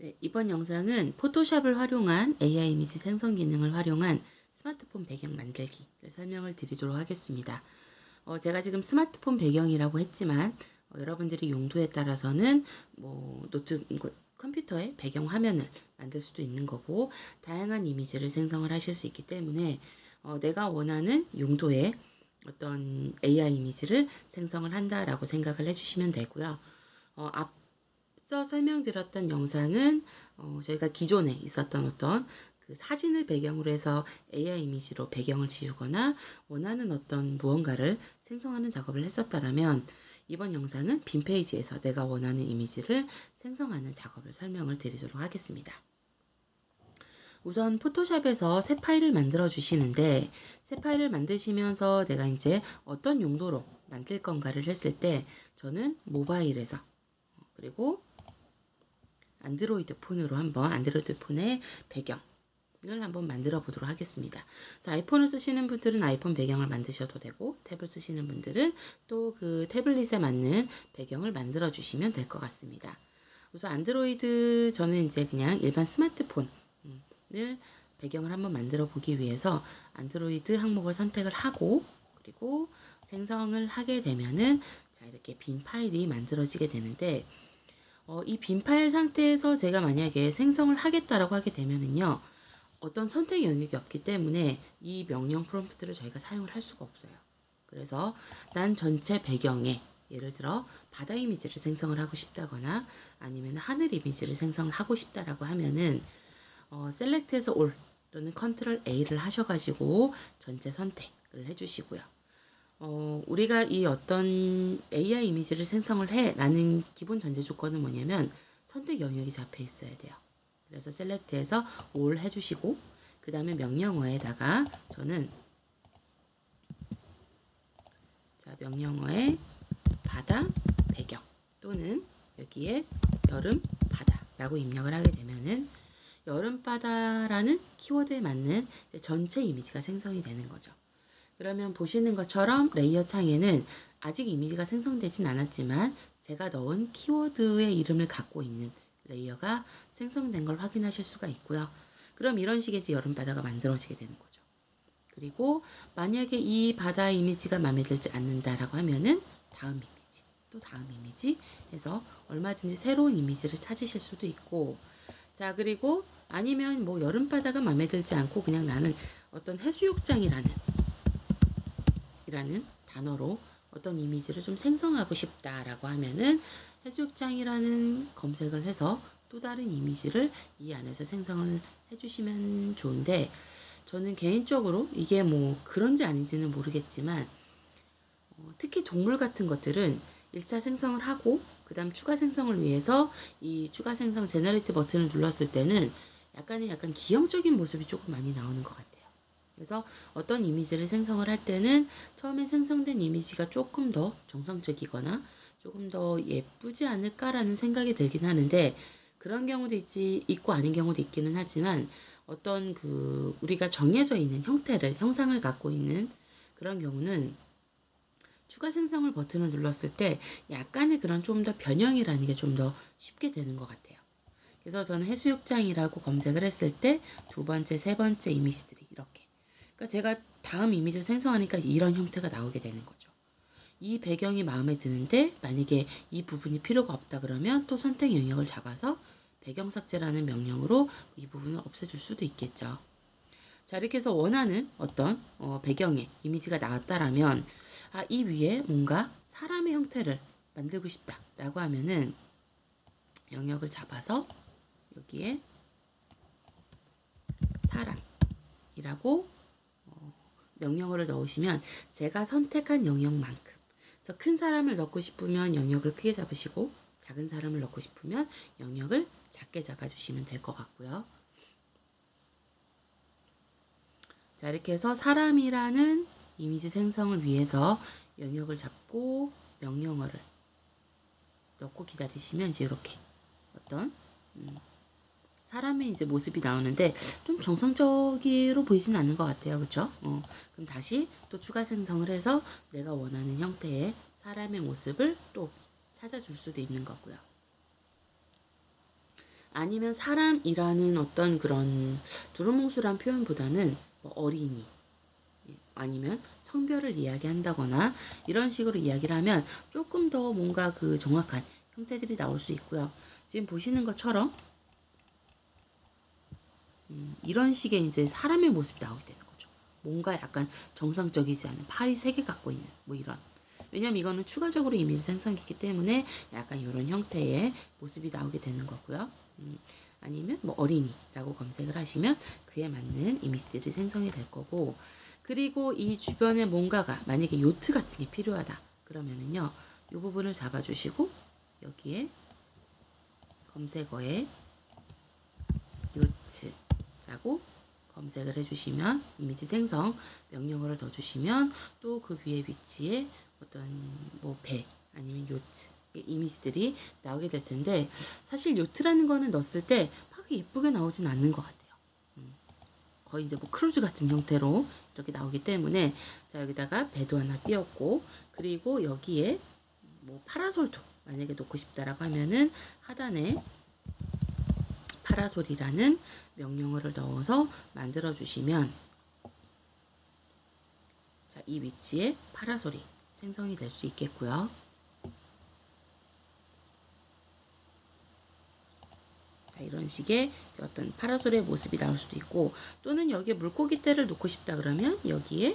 네, 이번 영상은 포토샵을 활용한 AI 이미지 생성 기능을 활용한 스마트폰 배경 만들기를 설명을 드리도록 하겠습니다. 제가 지금 스마트폰 배경이라고 했지만 여러분들이 용도에 따라서는 컴퓨터의 배경 화면을 만들 수도 있는 거고 다양한 이미지를 생성을 하실 수 있기 때문에 내가 원하는 용도의 어떤 AI 이미지를 생성을 한다라고 생각을 해주시면 되고요. 앞서 설명드렸던 영상은 저희가 기존에 있었던 어떤 그 사진을 배경으로 해서 AI 이미지로 배경을 지우거나 원하는 어떤 무언가를 생성하는 작업을 했었다면 이번 영상은 빈 페이지에서 내가 원하는 이미지를 생성하는 작업을 설명을 드리도록 하겠습니다. 우선 포토샵에서 새 파일을 만들어 주시는데 새 파일을 만드시면서 내가 이제 어떤 용도로 만들 건가를 했을 때 저는 모바일에서 그리고 안드로이드 폰으로 한번 안드로이드 폰의 배경을 한번 만들어 보도록 하겠습니다. 아이폰을 쓰시는 분들은 아이폰 배경을 만드셔도 되고 탭을 쓰시는 분들은 또 그 태블릿에 맞는 배경을 만들어 주시면 될 것 같습니다. 우선 안드로이드 저는 이제 그냥 일반 스마트폰을 배경을 한번 만들어 보기 위해서 안드로이드 항목을 선택을 하고 그리고 생성을 하게 되면은 자 이렇게 빈 파일이 만들어지게 되는데 이 빈 파일 상태에서 제가 만약에 생성을 하겠다라고 하게 되면은요. 어떤 선택 영역이 없기 때문에 이 명령 프롬프트를 저희가 사용을 할 수가 없어요. 그래서 난 전체 배경에 예를 들어 바다 이미지를 생성을 하고 싶다거나 아니면 하늘 이미지를 생성을 하고 싶다라고 하면은 셀렉트에서 올 또는 컨트롤 A를 하셔가지고 전체 선택을 해주시고요. 우리가 이 어떤 AI 이미지를 생성을 해 라는 기본 전제 조건은 뭐냐면 선택 영역이 잡혀 있어야 돼요. 그래서 셀렉트에서 all 해주시고 그 다음에 명령어에다가 저는 명령어에 바다 배경 또는 여기에 여름 바다라고 입력을 하게 되면은 여름 바다라는 키워드에 맞는 전체 이미지가 생성이 되는 거죠. 그러면 보시는 것처럼 레이어 창에는 아직 이미지가 생성되진 않았지만 제가 넣은 키워드의 이름을 갖고 있는 레이어가 생성된 걸 확인하실 수가 있고요. 그럼 이런 식의 여름바다가 만들어지게 되는 거죠. 그리고 만약에 이 바다 이미지가 마음에 들지 않는다라고 하면은 다음 이미지, 또 다음 이미지 해서 얼마든지 새로운 이미지를 찾으실 수도 있고 자 그리고 아니면 뭐 여름바다가 마음에 들지 않고 그냥 나는 어떤 해수욕장이라는 단어로 어떤 이미지를 좀 생성하고 싶다라고 하면은 해수욕장이라는 검색을 해서 또 다른 이미지를 이 안에서 생성을 해주시면 좋은데 저는 개인적으로 이게 뭐 그런지 아닌지는 모르겠지만 특히 동물 같은 것들은 1차 생성을 하고 그 다음 추가 생성을 위해서 이 추가 생성 제너레이트 버튼을 눌렀을 때는 약간 기형적인 모습이 조금 많이 나오는 것 같아요. 그래서 어떤 이미지를 생성을 할 때는 처음에 생성된 이미지가 조금 더 정성적이거나 조금 더 예쁘지 않을까라는 생각이 들긴 하는데 그런 경우도 있고 아닌 경우도 있기는 하지만 어떤 그 우리가 정해져 있는 형상을 갖고 있는 그런 경우는 추가 생성을 버튼을 눌렀을 때 약간의 그런 좀 더 변형이라는 게 좀 더 쉽게 되는 것 같아요. 그래서 저는 해수욕장이라고 검색을 했을 때 두 번째, 세 번째 이미지들이 이렇게 그러니까 제가 다음 이미지를 생성하니까 이런 형태가 나오게 되는 거죠. 이 배경이 마음에 드는데 만약에 이 부분이 필요가 없다 그러면 또 선택 영역을 잡아서 배경 삭제라는 명령으로 이 부분을 없애줄 수도 있겠죠. 자 이렇게 해서 원하는 어떤 배경의 이미지가 나왔다라면 이 위에 뭔가 사람의 형태를 만들고 싶다 라고 하면은 영역을 잡아서 여기에 사람이라고 명령어를 넣으시면 제가 선택한 영역만큼 그래서 큰 사람을 넣고 싶으면 영역을 크게 잡으시고 작은 사람을 넣고 싶으면 영역을 작게 잡아주시면 될 것 같고요. 자 이렇게 해서 사람이라는 이미지 생성을 위해서 영역을 잡고 명령어를 넣고 기다리시면 이제 이렇게 어떤 사람의 이제 모습이 나오는데 좀 정상적으로 보이진 않는 것 같아요. 그쵸? 그럼 다시 또 추가 생성을 해서 내가 원하는 형태의 사람의 모습을 또 찾아줄 수도 있는 거고요. 아니면 사람이라는 어떤 그런 두루뭉술한 표현보다는 뭐 어린이 아니면 성별을 이야기한다거나 이런 식으로 이야기를 하면 조금 더 뭔가 그 정확한 형태들이 나올 수 있고요. 지금 보시는 것처럼 이런 식의 이제 사람의 모습이 나오게 되는 거죠. 뭔가 약간 정상적이지 않은 팔이 3개 갖고 있는 뭐 이런. 왜냐면 이거는 추가적으로 이미지 생성이기 때문에 약간 이런 형태의 모습이 나오게 되는 거고요. 아니면 뭐 어린이라고 검색을 하시면 그에 맞는 이미지들이 생성이 될 거고, 그리고 이 주변에 뭔가가 만약에 요트 같은 게 필요하다 그러면은요 이 부분을 잡아주시고 여기에 검색어에 요트라고 검색을 해주시면 이미지 생성 명령어를 넣어주시면 또 그 위에 위치에 어떤 뭐 배 아니면 요트 이미지들이 나오게 될 텐데, 사실 요트라는 거는 넣었을 때 막 예쁘게 나오진 않는 것 같아요. 거의 이제 뭐 크루즈 같은 형태로 이렇게 나오기 때문에, 자 여기다가 배도 하나 띄웠고, 그리고 여기에 뭐 파라솔도 만약에 놓고 싶다라고 하면은 하단에 파라솔이라는 명령어를 넣어서 만들어 주시면 자, 이 위치에 파라솔이 생성이 될 수 있겠고요. 자, 이런 식의 어떤 파라솔의 모습이 나올 수도 있고, 또는 여기에 물고기 떼를 놓고 싶다 그러면 여기에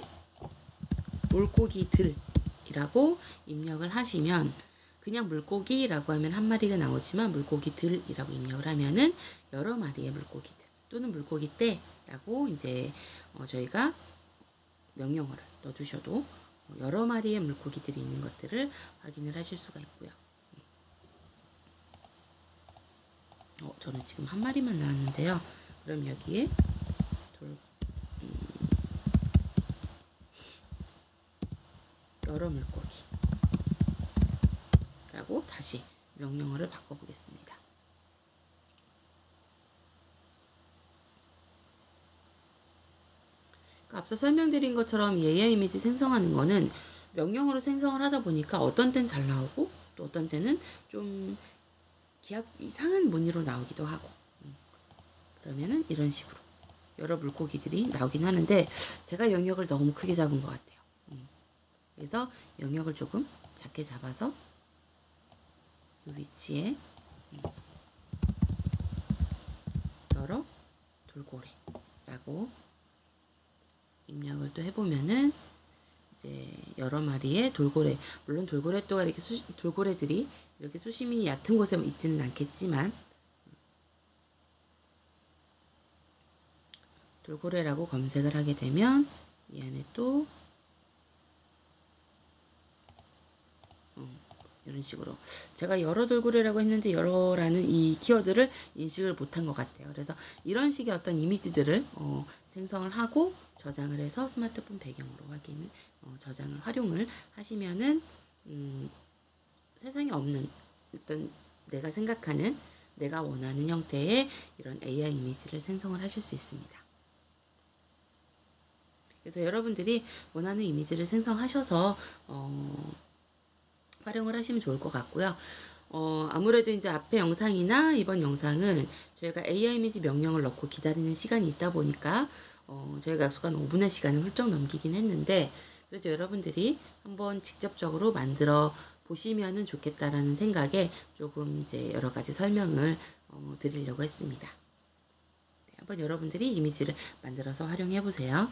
물고기들이라고 입력을 하시면, 그냥 물고기라고 하면 한 마리가 나오지만 물고기들이라고 입력을 하면은 여러 마리의 물고기들 또는 물고기 떼라고 이제 저희가 명령어를 넣어주셔도 여러 마리의 물고기들이 있는 것들을 확인을 하실 수가 있고요. 저는 지금 한 마리만 나왔는데요. 그럼 여기에 여러 물고기라고 다시 명령어를 바꿔보겠습니다. 앞서 설명드린 것처럼 이 AI 이미지 생성하는 거는 명령어로 생성을 하다 보니까 어떤 때는 잘 나오고 또 어떤 때는 좀 기하 이상한 무늬로 나오기도 하고, 그러면은 이런 식으로 여러 물고기들이 나오긴 하는데 제가 영역을 너무 크게 잡은 것 같아요. 그래서 영역을 조금 작게 잡아서 이 위치에 여러 돌고래라고 입력을 또 해보면은 이제 여러 마리의 돌고래, 물론 돌고래 또가 이렇게 돌고래들이 이렇게 수심이 얕은 곳에 있지는 않겠지만 돌고래라고 검색을 하게 되면 이 안에 또 이런 식으로 제가 여러 돌고래라고 했는데 여러라는 이 키워드를 인식을 못한 것 같아요. 그래서 이런 식의 어떤 이미지들을 생성을 하고 저장을 해서 스마트폰 배경으로 저장을 활용을 하시면은 세상에 없는 어떤 내가 생각하는 내가 원하는 형태의 이런 AI 이미지를 생성을 하실 수 있습니다. 그래서 여러분들이 원하는 이미지를 생성하셔서 활용을 하시면 좋을 것 같고요. 아무래도 이제 앞에 영상이나 이번 영상은 저희가 AI 이미지 명령을 넣고 기다리는 시간이 있다 보니까 저희가 약속한 5분의 시간을 훌쩍 넘기긴 했는데, 그래도 여러분들이 한번 직접적으로 만들어 보시면은 좋겠다라는 생각에 조금 이제 여러 가지 설명을 드리려고 했습니다. 네, 한번 여러분들이 이미지를 만들어서 활용해 보세요.